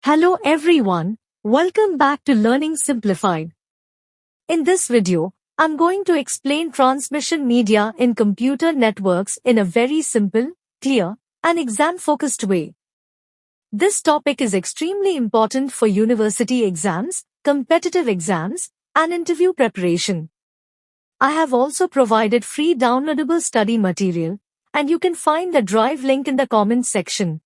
Hello everyone, welcome back to Learning Simplified. In this video, I'm going to explain transmission media in computer networks in a very simple, clear, and exam-focused way. This topic is extremely important for university exams, competitive exams, and interview preparation. I have also provided free downloadable study material, and you can find the Drive link in the comments section.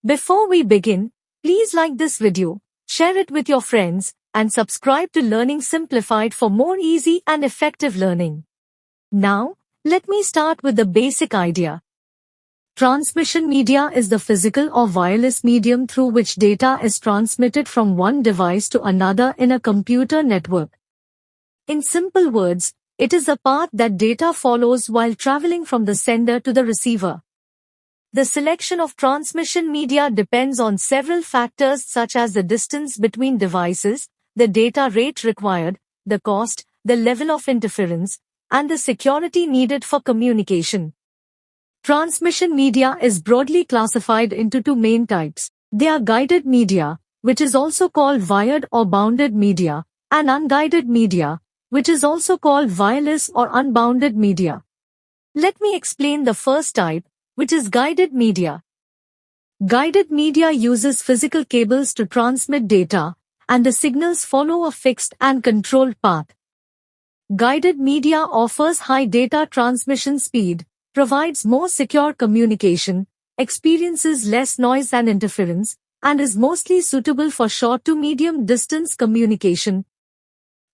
Before we begin, please like this video, share it with your friends, and subscribe to Learning Simplified for more easy and effective learning. Now, let me start with the basic idea. Transmission media is the physical or wireless medium through which data is transmitted from one device to another in a computer network. In simple words, it is the path that data follows while traveling from the sender to the receiver. The selection of transmission media depends on several factors such as the distance between devices, the data rate required, the cost, the level of interference, and the security needed for communication. Transmission media is broadly classified into two main types. They are guided media, which is also called wired or bounded media, and unguided media, which is also called wireless or unbounded media. Let me explain the first type, which is guided media. Guided media uses physical cables to transmit data, and the signals follow a fixed and controlled path. Guided media offers high data transmission speed, provides more secure communication, experiences less noise and interference, and is mostly suitable for short to medium distance communication.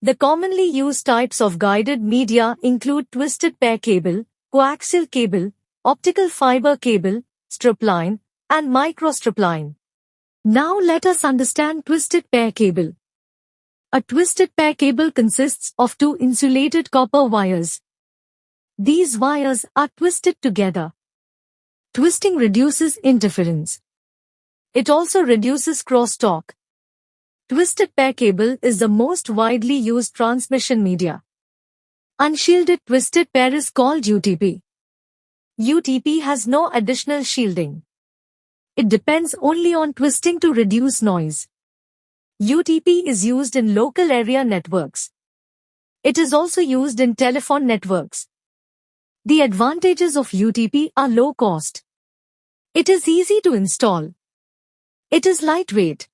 The commonly used types of guided media include twisted pair cable, coaxial cable, optical fiber cable, strapline, and microstrapline. Now let us understand twisted pair cable. A twisted pair cable consists of two insulated copper wires. These wires are twisted together. Twisting reduces interference. It also reduces crosstalk. Twisted pair cable is the most widely used transmission media. Unshielded twisted pair is called UTP. UTP has no additional shielding. It depends only on twisting to reduce noise. UTP is used in local area networks. It is also used in telephone networks. The advantages of UTP are low cost. It is easy to install. It is lightweight.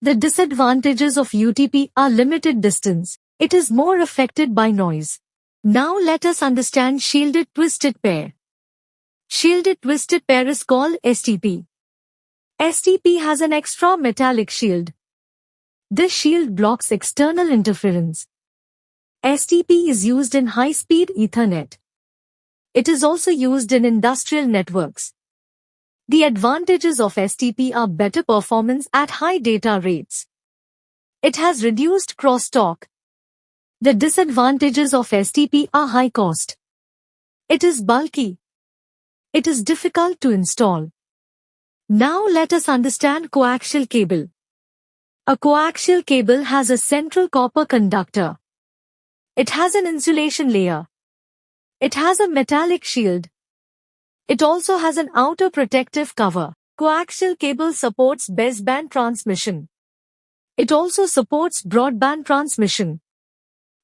The disadvantages of UTP are limited distance. It is more affected by noise. Now let us understand shielded twisted pair. Shielded twisted pair is called STP. STP has an extra metallic shield. This shield blocks external interference. STP is used in high-speed Ethernet. It is also used in industrial networks. The advantages of STP are better performance at high data rates. It has reduced crosstalk. The disadvantages of STP are high cost. It is bulky. It is difficult to install. Now let us understand coaxial cable. A coaxial cable has a central copper conductor. It has an insulation layer. It has a metallic shield. It also has an outer protective cover. Coaxial cable supports baseband transmission. It also supports broadband transmission.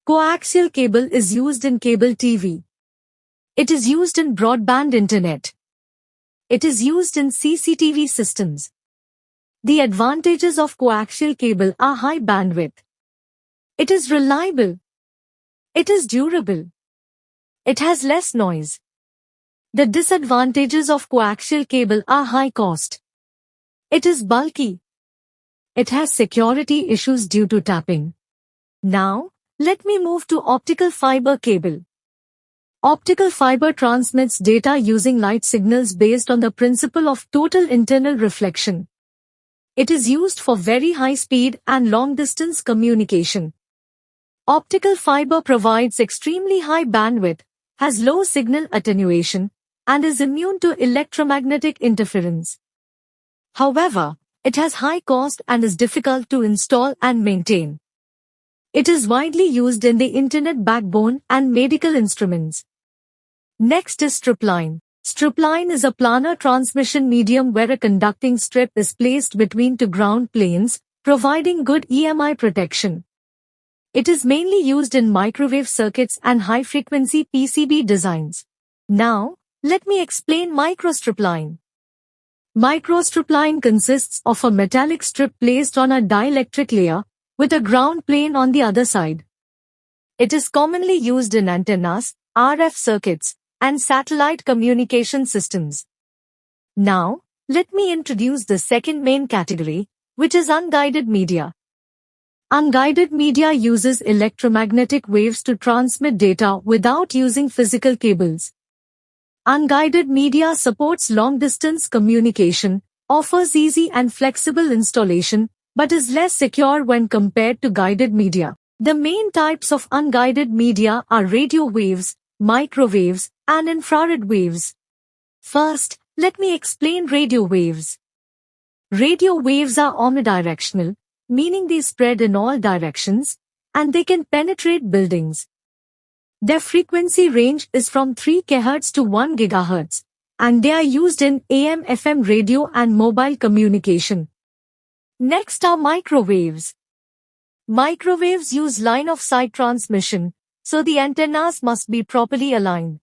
Coaxial cable is used in cable TV. It is used in broadband internet. It is used in CCTV systems. The advantages of coaxial cable are high bandwidth. It is reliable. It is durable. It has less noise. The disadvantages of coaxial cable are high cost. It is bulky. It has security issues due to tapping. Now, let me move to optical fiber cable. Optical fiber transmits data using light signals based on the principle of total internal reflection. It is used for very high speed and long distance communication. Optical fiber provides extremely high bandwidth, has low signal attenuation, and is immune to electromagnetic interference. However, it has high cost and is difficult to install and maintain. It is widely used in the internet backbone and medical instruments. Next is strapline. Stripline is a planar transmission medium where a conducting strip is placed between two ground planes, providing good EMI protection. It is mainly used in microwave circuits and high-frequency PCB designs. Now, let me explain microstripline. Microstripline consists of a metallic strip placed on a dielectric layer, with a ground plane on the other side. It is commonly used in antennas, RF circuits, and satellite communication systems. Now, let me introduce the second main category, which is unguided media. Unguided media uses electromagnetic waves to transmit data without using physical cables. Unguided media supports long-distance communication, offers easy and flexible installation, but is less secure when compared to guided media. The main types of unguided media are radio waves, microwaves, and infrared waves. First, let me explain radio waves. Radio waves are omnidirectional, meaning they spread in all directions, and they can penetrate buildings. Their frequency range is from 3 kHz to 1 GHz, and they are used in AM/FM radio and mobile communication. Next are microwaves. Microwaves use line-of-sight transmission, so the antennas must be properly aligned.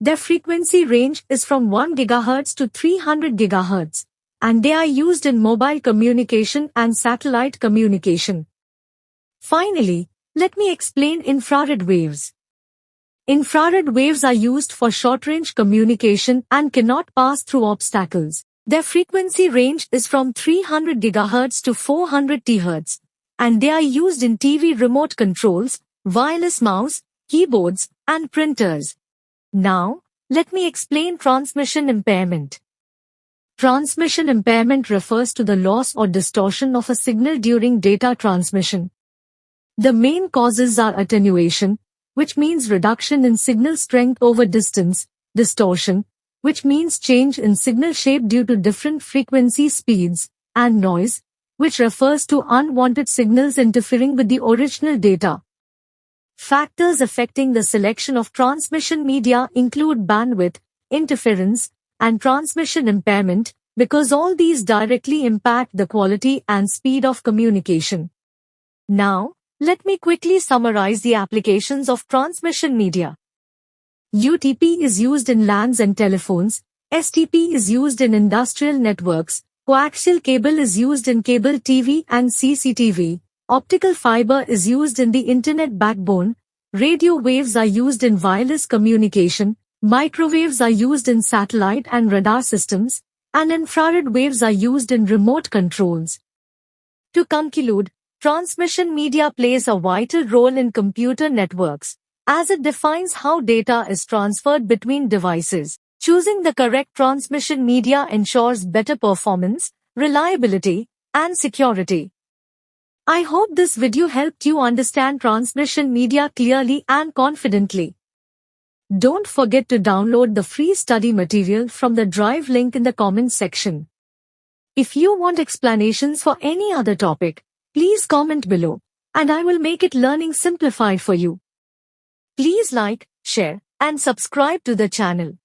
Their frequency range is from 1 GHz to 300 GHz, and they are used in mobile communication and satellite communication. Finally, let me explain infrared waves. Infrared waves are used for short-range communication and cannot pass through obstacles. Their frequency range is from 300 GHz to 400 THz, and they are used in TV remote controls, wireless mouse, keyboards, and printers. Now, let me explain transmission impairment. Transmission impairment refers to the loss or distortion of a signal during data transmission. The main causes are attenuation, which means reduction in signal strength over distance, distortion, which means change in signal shape due to different frequency speeds, and noise, which refers to unwanted signals interfering with the original data. Factors affecting the selection of transmission media include bandwidth, interference, and transmission impairment, because all these directly impact the quality and speed of communication. Now, let me quickly summarize the applications of transmission media. UTP is used in LANs and telephones, STP is used in industrial networks, coaxial cable is used in cable TV and CCTV, optical fiber is used in the internet backbone, radio waves are used in wireless communication, microwaves are used in satellite and radar systems, and infrared waves are used in remote controls. To conclude, transmission media plays a vital role in computer networks, as it defines how data is transferred between devices. Choosing the correct transmission media ensures better performance, reliability, and security. I hope this video helped you understand transmission media clearly and confidently. Don't forget to download the free study material from the Drive link in the comments section. If you want explanations for any other topic, please comment below, and I will make it learning simplified for you. Please like, share, and subscribe to the channel.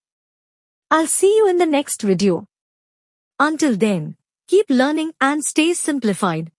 I'll see you in the next video. Until then, keep learning and stay simplified.